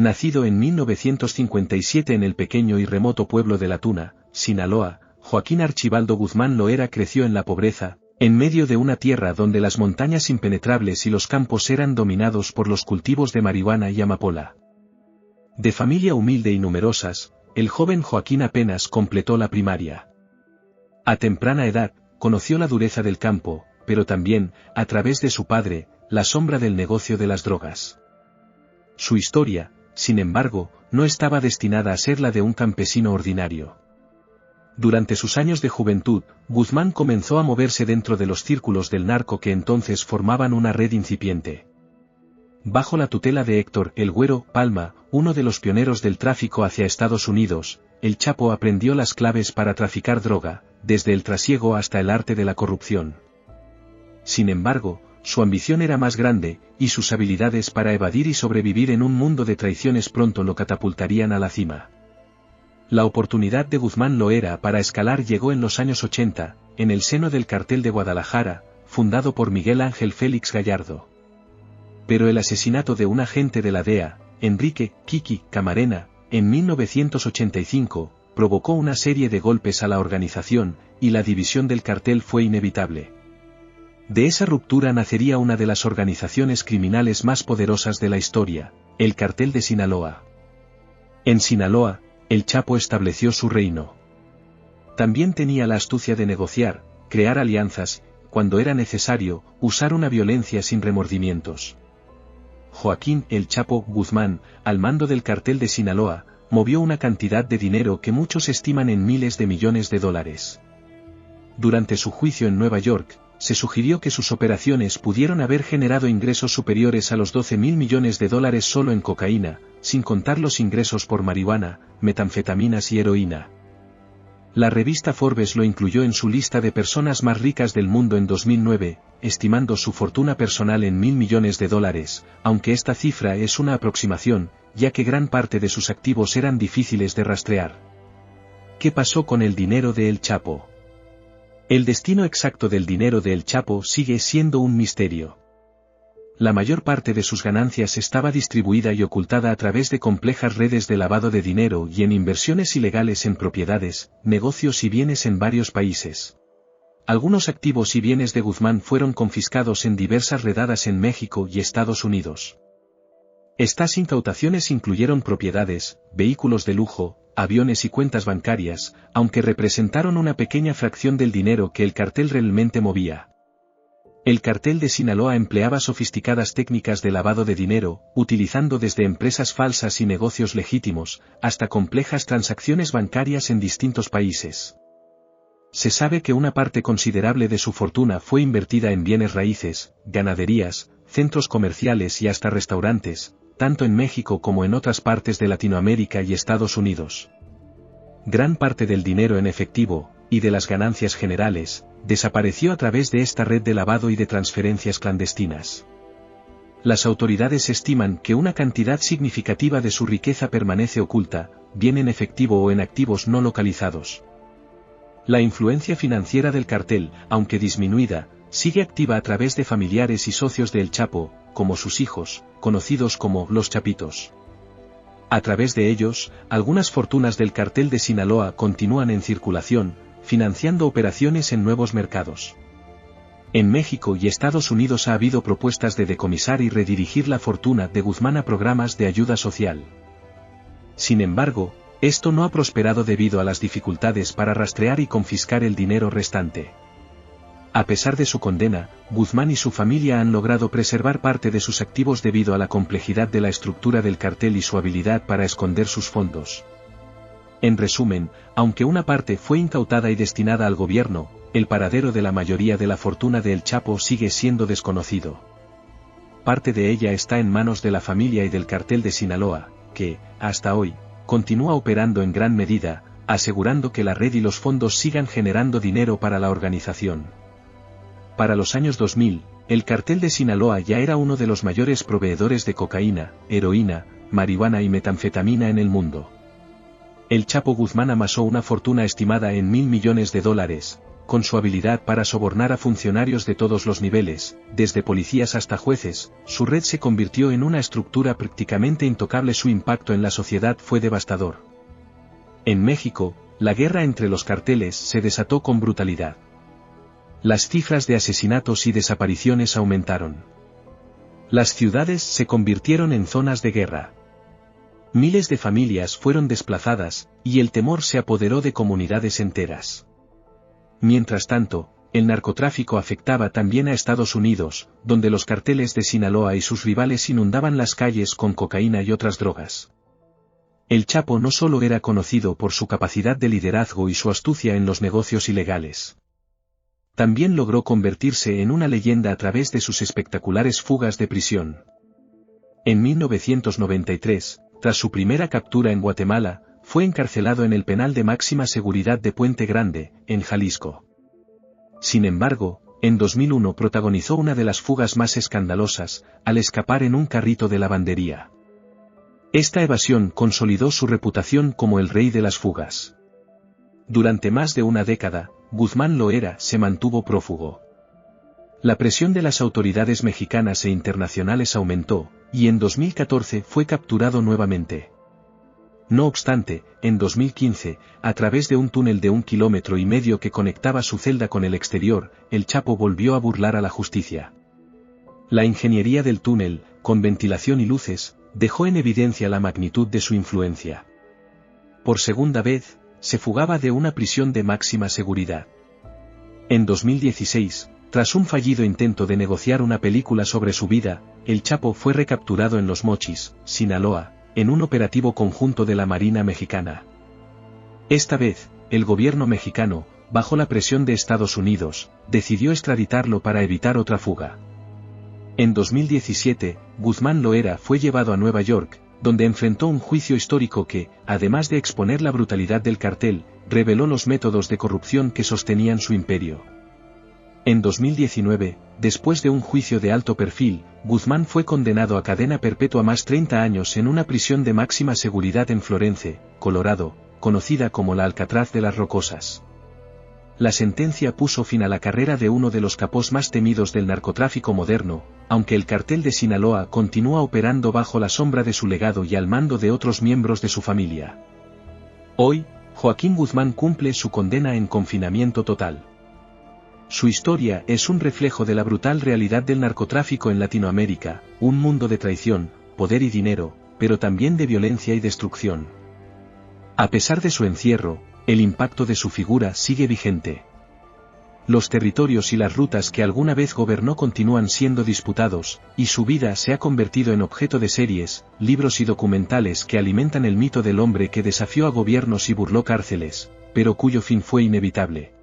Nacido en 1957 en el pequeño y remoto pueblo de La Tuna, Sinaloa, Joaquín Archibaldo Guzmán Loera creció en la pobreza, en medio de una tierra donde las montañas impenetrables y los campos eran dominados por los cultivos de marihuana y amapola. De familia humilde y numerosas, el joven Joaquín apenas completó la primaria. A temprana edad, conoció la dureza del campo, pero también, a través de su padre, la sombra del negocio de las drogas. Su historia, sin embargo, no estaba destinada a ser la de un campesino ordinario. Durante sus años de juventud, Guzmán comenzó a moverse dentro de los círculos del narco que entonces formaban una red incipiente. Bajo la tutela de Héctor "El Güero" Palma, uno de los pioneros del tráfico hacia Estados Unidos, el Chapo aprendió las claves para traficar droga, desde el trasiego hasta el arte de la corrupción. Sin embargo, su ambición era más grande, y sus habilidades para evadir y sobrevivir en un mundo de traiciones pronto lo catapultarían a la cima. La oportunidad de Guzmán Loera para escalar llegó en los años 80, en el seno del Cartel de Guadalajara, fundado por Miguel Ángel Félix Gallardo. Pero el asesinato de un agente de la DEA, Enrique "Kiki" Camarena, en 1985, provocó una serie de golpes a la organización, y la división del cartel fue inevitable. De esa ruptura nacería una de las organizaciones criminales más poderosas de la historia, el Cartel de Sinaloa. En Sinaloa, el Chapo estableció su reino. También tenía la astucia de negociar, crear alianzas, cuando era necesario, usar una violencia sin remordimientos. Joaquín "El Chapo" Guzmán, al mando del Cartel de Sinaloa, movió una cantidad de dinero que muchos estiman en miles de millones de dólares. Durante su juicio en Nueva York, se sugirió que sus operaciones pudieron haber generado ingresos superiores a los 12.000 millones de dólares solo en cocaína, sin contar los ingresos por marihuana, metanfetaminas y heroína. La revista Forbes lo incluyó en su lista de personas más ricas del mundo en 2009, estimando su fortuna personal en 1.000 millones de dólares, aunque esta cifra es una aproximación, ya que gran parte de sus activos eran difíciles de rastrear. ¿Qué pasó con el dinero de El Chapo? El destino exacto del dinero de El Chapo sigue siendo un misterio. La mayor parte de sus ganancias estaba distribuida y ocultada a través de complejas redes de lavado de dinero y en inversiones ilegales en propiedades, negocios y bienes en varios países. Algunos activos y bienes de Guzmán fueron confiscados en diversas redadas en México y Estados Unidos. Estas incautaciones incluyeron propiedades, vehículos de lujo, aviones y cuentas bancarias, aunque representaron una pequeña fracción del dinero que el cartel realmente movía. El Cartel de Sinaloa empleaba sofisticadas técnicas de lavado de dinero, utilizando desde empresas falsas y negocios legítimos, hasta complejas transacciones bancarias en distintos países. Se sabe que una parte considerable de su fortuna fue invertida en bienes raíces, ganaderías, centros comerciales y hasta restaurantes, tanto en México como en otras partes de Latinoamérica y Estados Unidos. Gran parte del dinero en efectivo, y de las ganancias generales, desapareció a través de esta red de lavado y de transferencias clandestinas. Las autoridades estiman que una cantidad significativa de su riqueza permanece oculta, bien en efectivo o en activos no localizados. La influencia financiera del cartel, aunque disminuida, sigue activa a través de familiares y socios de El Chapo, como sus hijos, conocidos como los Chapitos. A través de ellos, algunas fortunas del Cartel de Sinaloa continúan en circulación, financiando operaciones en nuevos mercados. En México y Estados Unidos ha habido propuestas de decomisar y redirigir la fortuna de Guzmán a programas de ayuda social. Sin embargo, esto no ha prosperado debido a las dificultades para rastrear y confiscar el dinero restante. A pesar de su condena, Guzmán y su familia han logrado preservar parte de sus activos debido a la complejidad de la estructura del cartel y su habilidad para esconder sus fondos. En resumen, aunque una parte fue incautada y destinada al gobierno, el paradero de la mayoría de la fortuna de El Chapo sigue siendo desconocido. Parte de ella está en manos de la familia y del Cartel de Sinaloa, que, hasta hoy, continúa operando en gran medida, asegurando que la red y los fondos sigan generando dinero para la organización. Para los años 2000, el Cartel de Sinaloa ya era uno de los mayores proveedores de cocaína, heroína, marihuana y metanfetamina en el mundo. El Chapo Guzmán amasó una fortuna estimada en 1.000 millones de dólares, con su habilidad para sobornar a funcionarios de todos los niveles, desde policías hasta jueces, su red se convirtió en una estructura prácticamente intocable. Su impacto en la sociedad fue devastador. En México, la guerra entre los carteles se desató con brutalidad. Las cifras de asesinatos y desapariciones aumentaron. Las ciudades se convirtieron en zonas de guerra. Miles de familias fueron desplazadas, y el temor se apoderó de comunidades enteras. Mientras tanto, el narcotráfico afectaba también a Estados Unidos, donde los carteles de Sinaloa y sus rivales inundaban las calles con cocaína y otras drogas. El Chapo no solo era conocido por su capacidad de liderazgo y su astucia en los negocios ilegales. También logró convertirse en una leyenda a través de sus espectaculares fugas de prisión. En 1993, tras su primera captura en Guatemala, fue encarcelado en el penal de máxima seguridad de Puente Grande, en Jalisco. Sin embargo, en 2001 protagonizó una de las fugas más escandalosas, al escapar en un carrito de lavandería. Esta evasión consolidó su reputación como el rey de las fugas. Durante más de una década, Guzmán Loera se mantuvo prófugo. La presión de las autoridades mexicanas e internacionales aumentó, y en 2014 fue capturado nuevamente. No obstante, en 2015, a través de un túnel de 1,5 kilómetros que conectaba su celda con el exterior, el Chapo volvió a burlar a la justicia. La ingeniería del túnel, con ventilación y luces, dejó en evidencia la magnitud de su influencia. Por segunda vez, se fugaba de una prisión de máxima seguridad. En 2016, tras un fallido intento de negociar una película sobre su vida, el Chapo fue recapturado en Los Mochis, Sinaloa, en un operativo conjunto de la Marina Mexicana. Esta vez, el gobierno mexicano, bajo la presión de Estados Unidos, decidió extraditarlo para evitar otra fuga. En 2017, Guzmán Loera fue llevado a Nueva York, donde enfrentó un juicio histórico que, además de exponer la brutalidad del cartel, reveló los métodos de corrupción que sostenían su imperio. En 2019, después de un juicio de alto perfil, Guzmán fue condenado a cadena perpetua más 30 años en una prisión de máxima seguridad en Florence, Colorado, conocida como la Alcatraz de las Rocosas. La sentencia puso fin a la carrera de uno de los capos más temidos del narcotráfico moderno, aunque el cartel de Sinaloa continúa operando bajo la sombra de su legado y al mando de otros miembros de su familia. Hoy, Joaquín Guzmán cumple su condena en confinamiento total. Su historia es un reflejo de la brutal realidad del narcotráfico en Latinoamérica, un mundo de traición, poder y dinero, pero también de violencia y destrucción. A pesar de su encierro, el impacto de su figura sigue vigente. Los territorios y las rutas que alguna vez gobernó continúan siendo disputados, y su vida se ha convertido en objeto de series, libros y documentales que alimentan el mito del hombre que desafió a gobiernos y burló cárceles, pero cuyo fin fue inevitable.